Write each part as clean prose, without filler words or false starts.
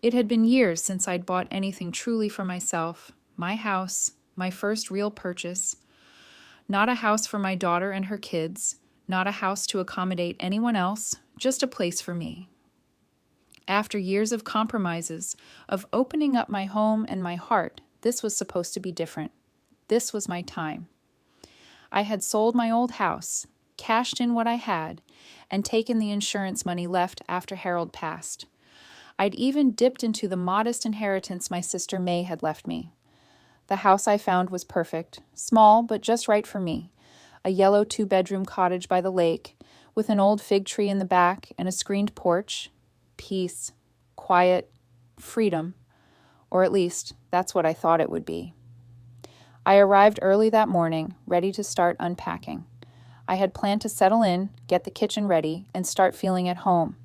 It had been years since I'd bought anything truly for myself. My house, my first real purchase. Not a house for my daughter and her kids, not a house to accommodate anyone else, just a place for me. After years of compromises, of opening up my home and my heart, this was supposed to be different. This was my time. I had sold my old house, cashed in what I had, and taken the insurance money left after Harold passed. I'd even dipped into the modest inheritance my sister May had left me. The house I found was perfect, small but just right for me. A yellow 2-bedroom cottage by the lake, with an old fig tree in the back and a screened porch. Peace, quiet, freedom, or at least that's what I thought it would be. I arrived early that morning, ready to start unpacking. I had planned to settle in, get the kitchen ready, and start feeling at home.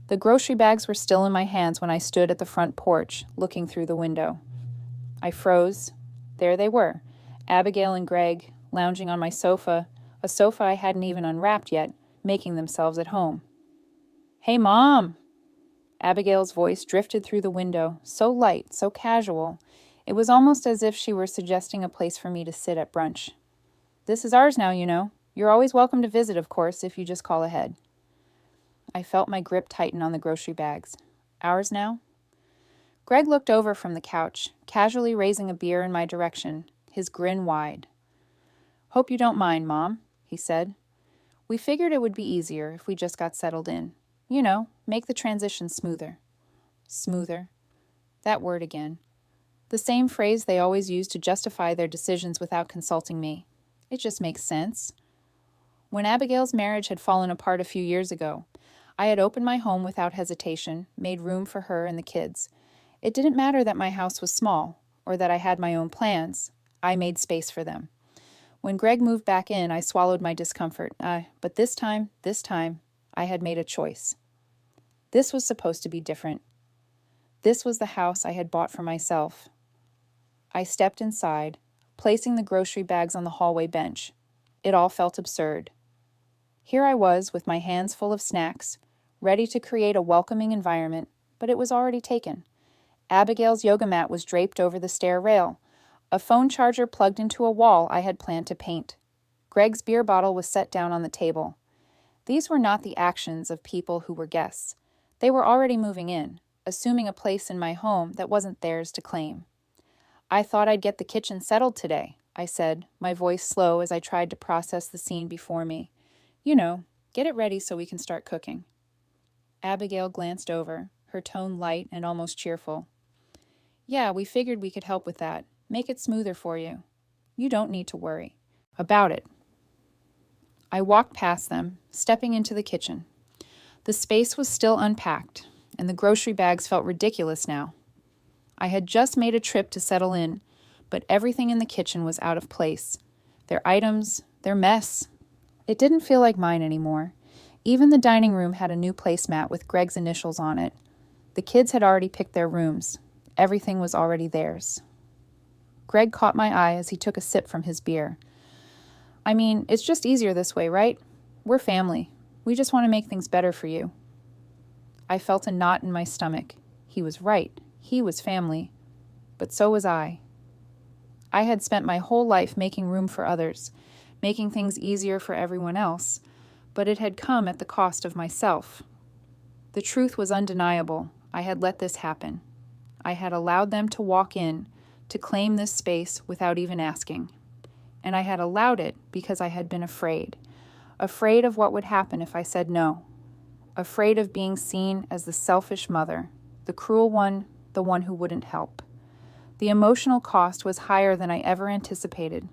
The grocery bags were still in my hands when I stood at the front porch, looking through the window. I froze. There they were, Abigail and Greg, lounging on my sofa, a sofa I hadn't even unwrapped yet, making themselves at home. "Hey, Mom!" Abigail's voice drifted through the window, so light, so casual. It was almost as if she were suggesting a place for me to sit at brunch. "This is ours now, you know. You're always welcome to visit, of course, if you just call ahead." I felt my grip tighten on the grocery bags. Ours now? Greg looked over from the couch, casually raising a beer in my direction, his grin wide. "Hope you don't mind, Mom," he said. "We figured it would be easier if we just got settled in. You know, make the transition smoother." Smoother. That word again. The same phrase they always use to justify their decisions without consulting me. It just makes sense. When Abigail's marriage had fallen apart a few years ago, I had opened my home without hesitation, made room for her and the kids. It didn't matter that my house was small, or that I had my own plans. I made space for them. When Greg moved back in, I swallowed my discomfort. But this time, I had made a choice. This was supposed to be different. This was the house I had bought for myself. I stepped inside, placing the grocery bags on the hallway bench. It all felt absurd. Here I was with my hands full of snacks, ready to create a welcoming environment, but it was already taken. Abigail's yoga mat was draped over the stair rail, a phone charger plugged into a wall I had planned to paint. Greg's beer bottle was set down on the table. These were not the actions of people who were guests. They were already moving in, assuming a place in my home that wasn't theirs to claim. "I thought I'd get the kitchen settled today," I said, my voice slow as I tried to process the scene before me. "You know, get it ready so we can start cooking." Abigail glanced over, her tone light and almost cheerful. "Yeah, we figured we could help with that. Make it smoother for you. You don't need to worry about it." I walked past them, stepping into the kitchen. The space was still unpacked, and the grocery bags felt ridiculous now. I had just made a trip to settle in, but everything in the kitchen was out of place. Their items, their mess. It didn't feel like mine anymore. Even the dining room had a new placemat with Greg's initials on it. The kids had already picked their rooms. Everything was already theirs. Greg caught my eye as he took a sip from his beer. "I mean, it's just easier this way, right? We're family. We just want to make things better for you." I felt a knot in my stomach. He was right. He was family. But so was I. I had spent my whole life making room for others, making things easier for everyone else, but it had come at the cost of myself. The truth was undeniable. I had let this happen. I had allowed them to walk in, to claim this space without even asking. And I had allowed it because I had been afraid. Afraid of what would happen if I said no. Afraid of being seen as the selfish mother, the cruel one, the one who wouldn't help. The emotional cost was higher than I ever anticipated.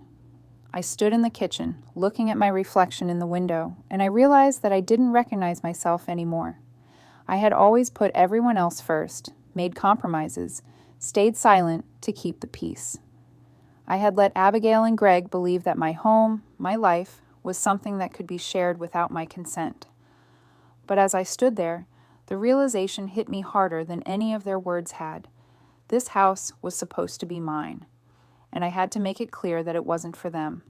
I stood in the kitchen, looking at my reflection in the window, and I realized that I didn't recognize myself anymore. I had always put everyone else first, made compromises, stayed silent to keep the peace. I had let Abigail and Greg believe that my home, my life, was something that could be shared without my consent. But as I stood there, the realization hit me harder than any of their words had. This house was supposed to be mine, and I had to make it clear that it wasn't for them.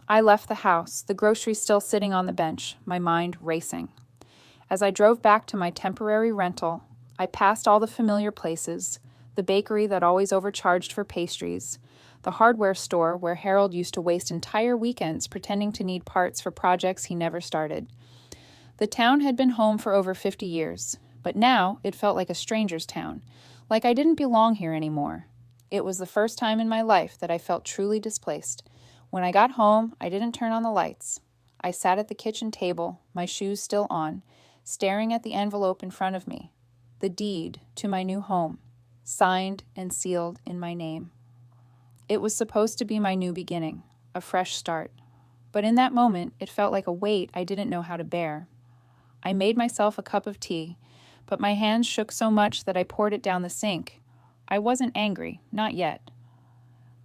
I left the house, the groceries still sitting on the bench, my mind racing. As I drove back to my temporary rental, I passed all the familiar places, the bakery that always overcharged for pastries, the hardware store where Harold used to waste entire weekends pretending to need parts for projects he never started. The town had been home for over 50 years, but now it felt like a stranger's town, like I didn't belong here anymore. It was the first time in my life that I felt truly displaced. When I got home, I didn't turn on the lights. I sat at the kitchen table, my shoes still on, staring at the envelope in front of me, the deed to my new home, signed and sealed in my name. It was supposed to be my new beginning, a fresh start. But in that moment, it felt like a weight I didn't know how to bear. I made myself a cup of tea, but my hands shook so much that I poured it down the sink. I wasn't angry, not yet.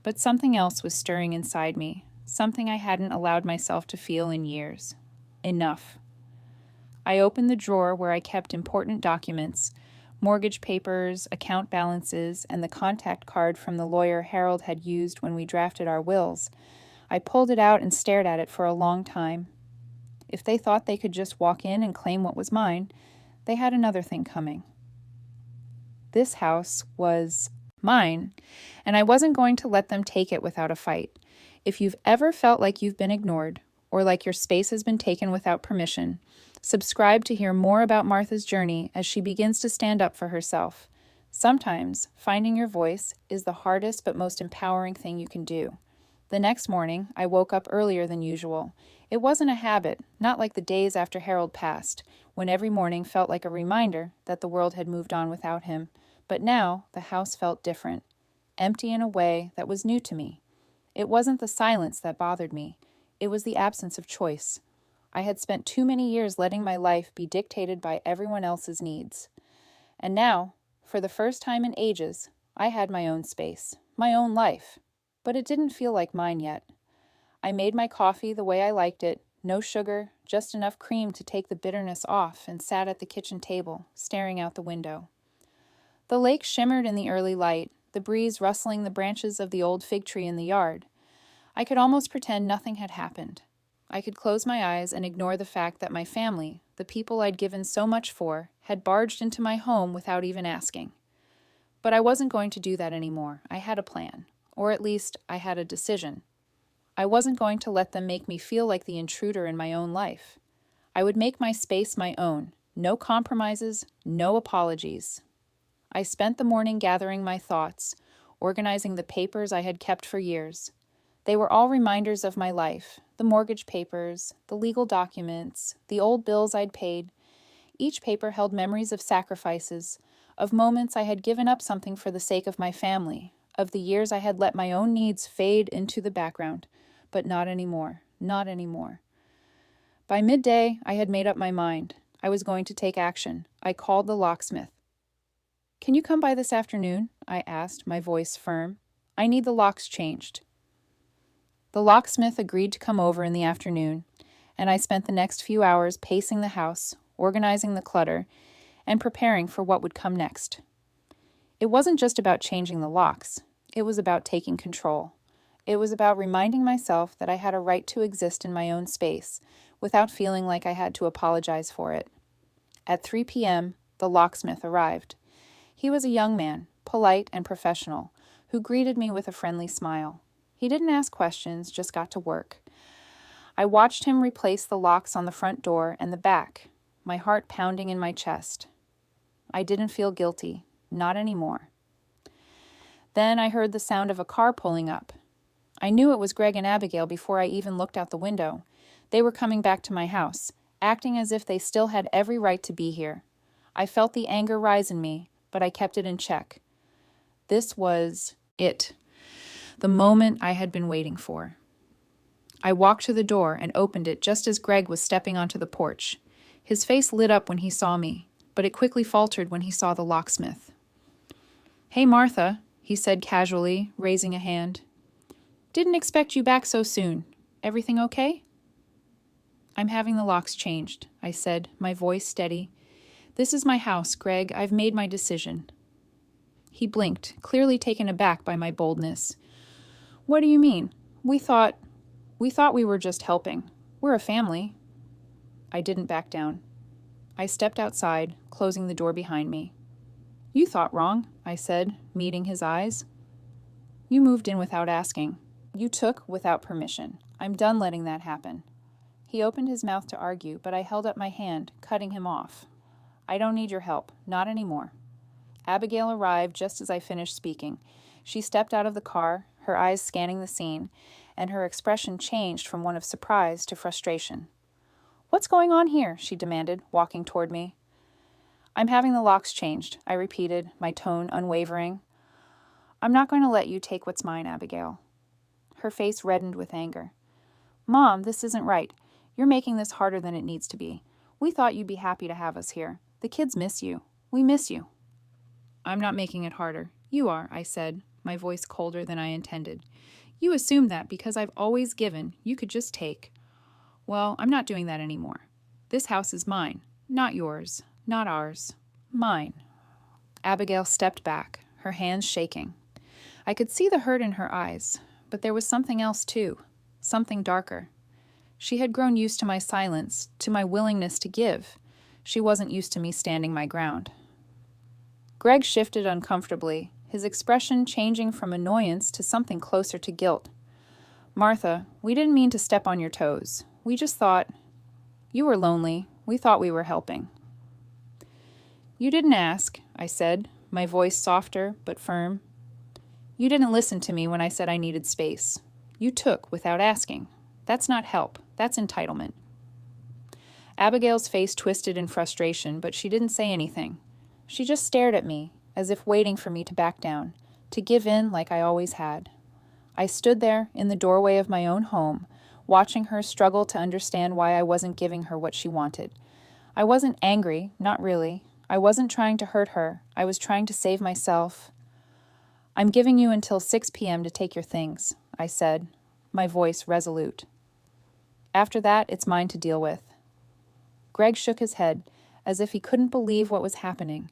But something else was stirring inside me, something I hadn't allowed myself to feel in years. Enough. I opened the drawer where I kept important documents, mortgage papers, account balances, and the contact card from the lawyer Harold had used when we drafted our wills. I pulled it out and stared at it for a long time. If they thought they could just walk in and claim what was mine, they had another thing coming. This house was mine, and I wasn't going to let them take it without a fight. If you've ever felt like you've been ignored, or like your space has been taken without permission, subscribe to hear more about Martha's journey as she begins to stand up for herself. Sometimes, finding your voice is the hardest but most empowering thing you can do. The next morning, I woke up earlier than usual. It wasn't a habit, not like the days after Harold passed, when every morning felt like a reminder that the world had moved on without him. But now, the house felt different, empty in a way that was new to me. It wasn't the silence that bothered me. It was the absence of choice. I had spent too many years letting my life be dictated by everyone else's needs. And now, for the first time in ages, I had my own space, my own life. But it didn't feel like mine yet. I made my coffee the way I liked it, no sugar, just enough cream to take the bitterness off, and sat at the kitchen table, staring out the window. The lake shimmered in the early light, the breeze rustling the branches of the old fig tree in the yard. I could almost pretend nothing had happened. I could close my eyes and ignore the fact that my family, the people I'd given so much for, had barged into my home without even asking. But I wasn't going to do that anymore. I had a plan. Or at least, I had a decision. I wasn't going to let them make me feel like the intruder in my own life. I would make my space my own. No compromises, no apologies. I spent the morning gathering my thoughts, organizing the papers I had kept for years. They were all reminders of my life, the mortgage papers, the legal documents, the old bills I'd paid. Each paper held memories of sacrifices, of moments I had given up something for the sake of my family, of the years I had let my own needs fade into the background. But not anymore. Not anymore. By midday, I had made up my mind. I was going to take action. I called the locksmith. "Can you come by this afternoon?" I asked, my voice firm. "I need the locks changed." The locksmith agreed to come over in the afternoon, and I spent the next few hours pacing the house, organizing the clutter, and preparing for what would come next. It wasn't just about changing the locks. It was about taking control. It was about reminding myself that I had a right to exist in my own space without feeling like I had to apologize for it. At 3 p.m., the locksmith arrived. He was a young man, polite and professional, who greeted me with a friendly smile. He didn't ask questions, just got to work. I watched him replace the locks on the front door and the back, my heart pounding in my chest. I didn't feel guilty. Not anymore. Then I heard the sound of a car pulling up. I knew it was Greg and Abigail before I even looked out the window. They were coming back to my house, acting as if they still had every right to be here. I felt the anger rise in me, but I kept it in check. This was it, the moment I had been waiting for. I walked to the door and opened it just as Greg was stepping onto the porch. His face lit up when he saw me, but it quickly faltered when he saw the locksmith. "Hey, Martha," he said casually, raising a hand. "Didn't expect you back so soon. Everything okay?" "I'm having the locks changed," I said, my voice steady. "This is my house, Greg. I've made my decision." He blinked, clearly taken aback by my boldness. "What do you mean? We thought we were just helping. We're a family." I didn't back down. I stepped outside, closing the door behind me. You thought wrong, I said, meeting his eyes. You moved in without asking. You took without permission. I'm done letting that happen. He opened his mouth to argue, but I held up my hand, cutting him off. I don't need your help, not anymore. Abigail arrived just as I finished speaking. She stepped out of the car, her eyes scanning the scene, and her expression changed from one of surprise to frustration. What's going on here? She demanded, walking toward me. I'm having the locks changed, I repeated, my tone unwavering. I'm not going to let you take what's mine, Abigail. Her face reddened with anger. Mom, this isn't right. You're making this harder than it needs to be. We thought you'd be happy to have us here. The kids miss you. We miss you. I'm not making it harder. You are, I said, my voice colder than I intended. You assumed that because I've always given, you could just take. Well, I'm not doing that anymore. This house is mine, not yours, not ours. Mine. Abigail stepped back, her hands shaking. I could see the hurt in her eyes, but there was something else too, something darker. She had grown used to my silence, to my willingness to give. She wasn't used to me standing my ground. Greg shifted uncomfortably, his expression changing from annoyance to something closer to guilt. Martha, we didn't mean to step on your toes. We just thought, you were lonely. We thought we were helping. You didn't ask, I said, my voice softer but firm. You didn't listen to me when I said I needed space. You took without asking. That's not help. That's entitlement. Abigail's face twisted in frustration, but she didn't say anything. She just stared at me, as if waiting for me to back down, to give in like I always had. I stood there in the doorway of my own home, watching her struggle to understand why I wasn't giving her what she wanted. I wasn't angry, not really. I wasn't trying to hurt her. I was trying to save myself. I'm giving you until 6 p.m. to take your things, I said, my voice resolute. After that, it's mine to deal with. Greg shook his head, as if he couldn't believe what was happening,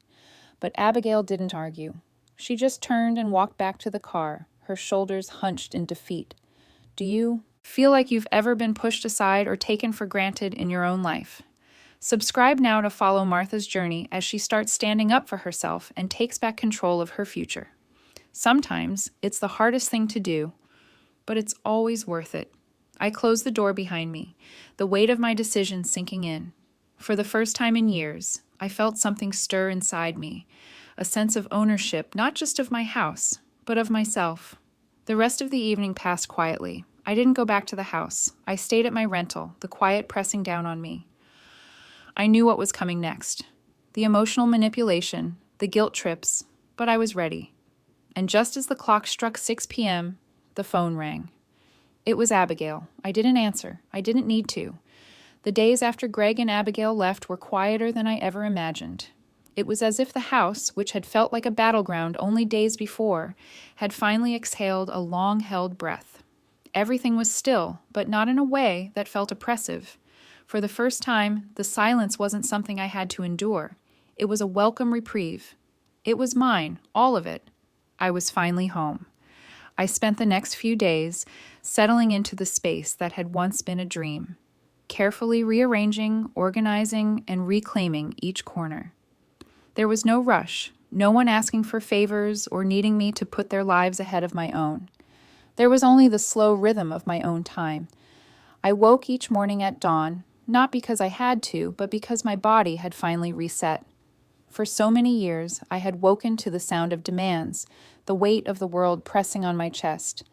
but Abigail didn't argue. She just turned and walked back to the car, her shoulders hunched in defeat. Do you feel like you've ever been pushed aside or taken for granted in your own life? Subscribe now to follow Martha's journey as she starts standing up for herself and takes back control of her future. Sometimes it's the hardest thing to do, but it's always worth it. I closed the door behind me, the weight of my decision sinking in. For the first time in years, I felt something stir inside me, a sense of ownership, not just of my house, but of myself. The rest of the evening passed quietly. I didn't go back to the house. I stayed at my rental, the quiet pressing down on me. I knew what was coming next. The emotional manipulation, the guilt trips, but I was ready. And just as the clock struck 6 p.m., the phone rang. It was Abigail. I didn't answer. I didn't need to. The days after Greg and Abigail left were quieter than I ever imagined. It was as if the house, which had felt like a battleground only days before, had finally exhaled a long-held breath. Everything was still, but not in a way that felt oppressive. For the first time, the silence wasn't something I had to endure. It was a welcome reprieve. It was mine, all of it. I was finally home. I spent the next few days settling into the space that had once been a dream, carefully rearranging, organizing, and reclaiming each corner. There was no rush, no one asking for favors or needing me to put their lives ahead of my own. There was only the slow rhythm of my own time. I woke each morning at dawn, not because I had to, but because my body had finally reset. For so many years, I had woken to the sound of demands, the weight of the world pressing on my chest.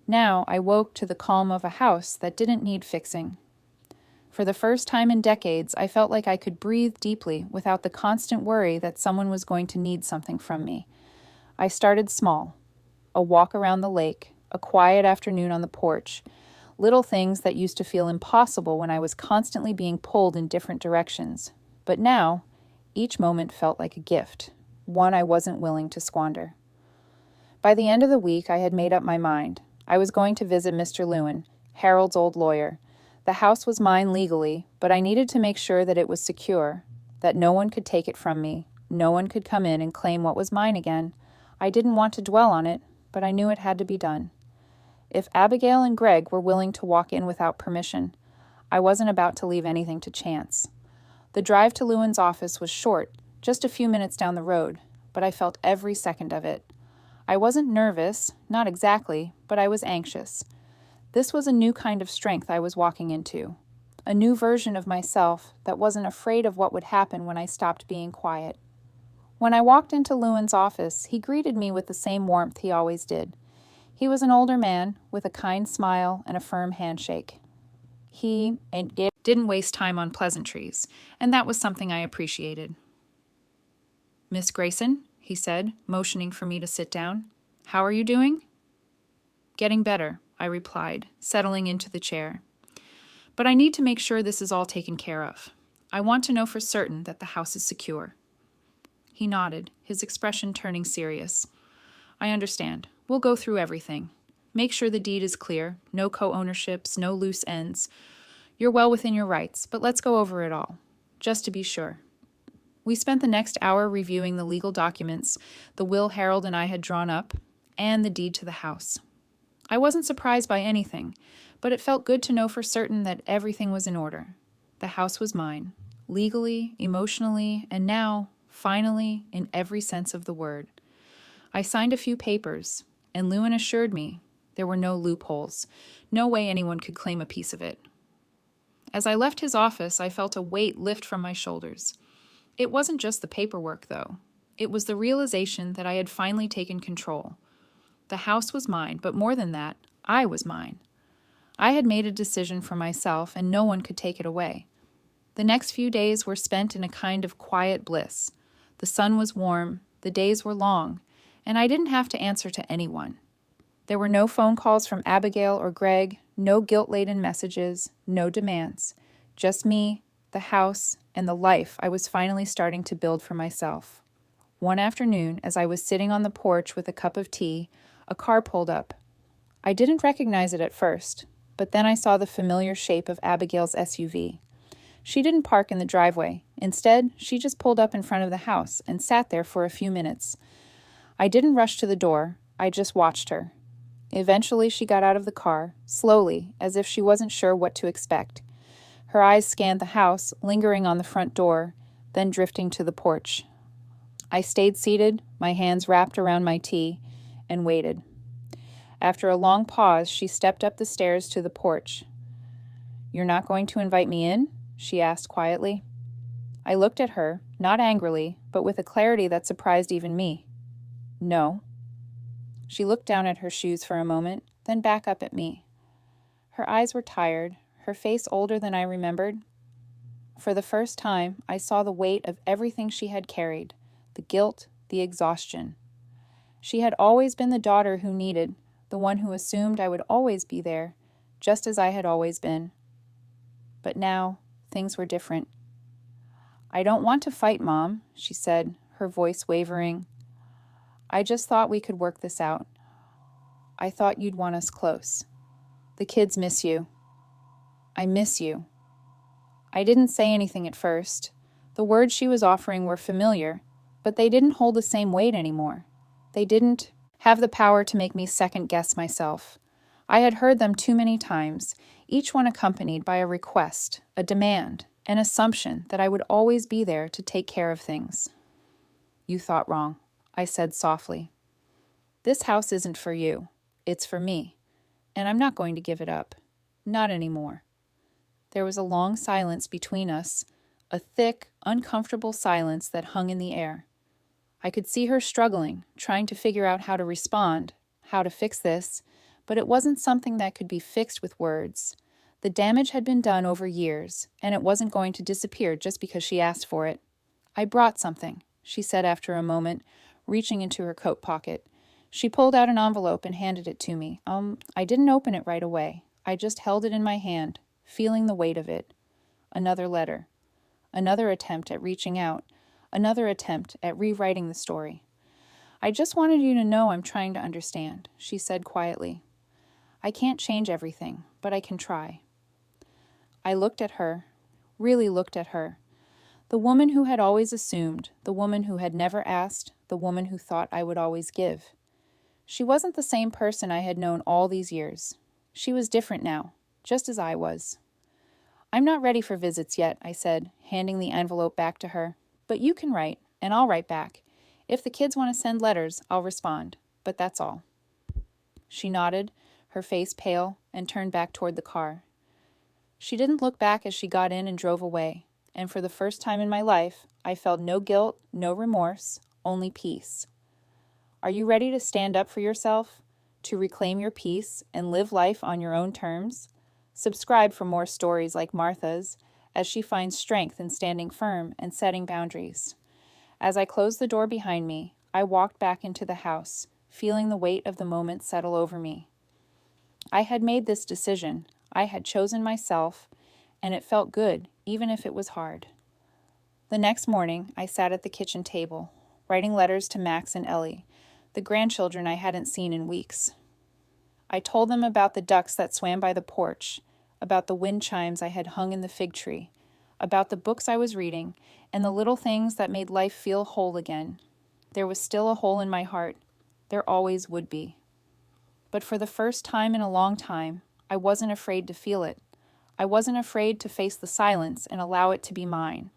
Now I woke to the calm of a house that didn't need fixing. For the first time in decades, I felt like I could breathe deeply without the constant worry that someone was going to need something from me. I started small. A walk around the lake, a quiet afternoon on the porch, little things that used to feel impossible when I was constantly being pulled in different directions. But now, each moment felt like a gift, one I wasn't willing to squander. By the end of the week, I had made up my mind. I was going to visit Mr. Lewin, Harold's old lawyer. The house was mine legally, but I needed to make sure that it was secure, that no one could take it from me, no one could come in and claim what was mine again. I didn't want to dwell on it, but I knew it had to be done. If Abigail and Greg were willing to walk in without permission, I wasn't about to leave anything to chance. The drive to Lewin's office was short, just a few minutes down the road, but I felt every second of it. I wasn't nervous, not exactly, but I was anxious. This was a new kind of strength I was walking into, a new version of myself that wasn't afraid of what would happen when I stopped being quiet. When I walked into Lewin's office, he greeted me with the same warmth he always did. He was an older man with a kind smile and a firm handshake. He didn't waste time on pleasantries, and that was something I appreciated. "Miss Grayson," he said, motioning for me to sit down. "How are you doing?" "Getting better," I replied, settling into the chair. "But I need to make sure this is all taken care of. I want to know for certain that the house is secure." He nodded, his expression turning serious. "I understand. We'll go through everything. Make sure the deed is clear, no co-ownerships, no loose ends. You're well within your rights, but let's go over it all, just to be sure." We spent the next hour reviewing the legal documents the will Harold and I had drawn up, and the deed to the house. I wasn't surprised by anything, but it felt good to know for certain that everything was in order. The house was mine, legally, emotionally, and now, finally, in every sense of the word. I signed a few papers, and Lewin assured me there were no loopholes, no way anyone could claim a piece of it. As I left his office, I felt a weight lift from my shoulders. It wasn't just the paperwork, though. It was the realization that I had finally taken control. The house was mine, but more than that, I was mine. I had made a decision for myself, and no one could take it away. The next few days were spent in a kind of quiet bliss. The sun was warm, the days were long, and I didn't have to answer to anyone. There were no phone calls from Abigail or Greg, no guilt-laden messages, no demands. Just me, the house, and the life I was finally starting to build for myself. One afternoon, as I was sitting on the porch with a cup of tea, a car pulled up. I didn't recognize it at first, but then I saw the familiar shape of Abigail's SUV. She didn't park in the driveway. Instead, she just pulled up in front of the house and sat there for a few minutes. I didn't rush to the door. I just watched her. Eventually, she got out of the car, slowly, as if she wasn't sure what to expect. Her eyes scanned the house, lingering on the front door, then drifting to the porch. I stayed seated, my hands wrapped around my tea, and waited. After a long pause, she stepped up the stairs to the porch. "You're not going to invite me in?" she asked quietly. I looked at her, not angrily, but with a clarity that surprised even me. "No." She looked down at her shoes for a moment, then back up at me. Her eyes were tired, her face older than I remembered. For the first time, I saw the weight of everything she had carried, the guilt, the exhaustion. She had always been the daughter who needed, the one who assumed I would always be there, just as I had always been. But now, things were different. "I don't want to fight, Mom," she said, her voice wavering. "I just thought we could work this out. I thought you'd want us close. The kids miss you. I miss you." I didn't say anything at first. The words she was offering were familiar, but they didn't hold the same weight anymore. They didn't have the power to make me second-guess myself. I had heard them too many times, each one accompanied by a request, a demand, an assumption that I would always be there to take care of things. "You thought wrong," I said softly. "This house isn't for you. It's for me. And I'm not going to give it up. Not anymore." There was a long silence between us, a thick, uncomfortable silence that hung in the air. I could see her struggling, trying to figure out how to respond, how to fix this, but it wasn't something that could be fixed with words. The damage had been done over years, and it wasn't going to disappear just because she asked for it. "I brought something," she said after a moment, reaching into her coat pocket. She pulled out an envelope and handed it to me. I didn't open it right away. I just held it in my hand, feeling the weight of it. Another letter. Another attempt at reaching out. Another attempt at rewriting the story. "I just wanted you to know I'm trying to understand," she said quietly. "I can't change everything, but I can try." I looked at her, really looked at her. The woman who had always assumed, the woman who had never asked, the woman who thought I would always give. She wasn't the same person I had known all these years. She was different now, just as I was. "I'm not ready for visits yet," I said, handing the envelope back to her. "But you can write, and I'll write back. If the kids want to send letters, I'll respond, but that's all." She nodded, her face pale, and turned back toward the car. She didn't look back as she got in and drove away, and for the first time in my life, I felt no guilt, no remorse, only peace. Are you ready to stand up for yourself, to reclaim your peace, and live life on your own terms? Subscribe for more stories like Martha's, as she finds strength in standing firm and setting boundaries. As I closed the door behind me, I walked back into the house, feeling the weight of the moment settle over me. I had made this decision. I had chosen myself, and it felt good, even if it was hard. The next morning, I sat at the kitchen table, writing letters to Max and Ellie, the grandchildren I hadn't seen in weeks. I told them about the ducks that swam by the porch, about the wind chimes I had hung in the fig tree, about the books I was reading, and the little things that made life feel whole again. There was still a hole in my heart. There always would be. But for the first time in a long time, I wasn't afraid to feel it. I wasn't afraid to face the silence and allow it to be mine.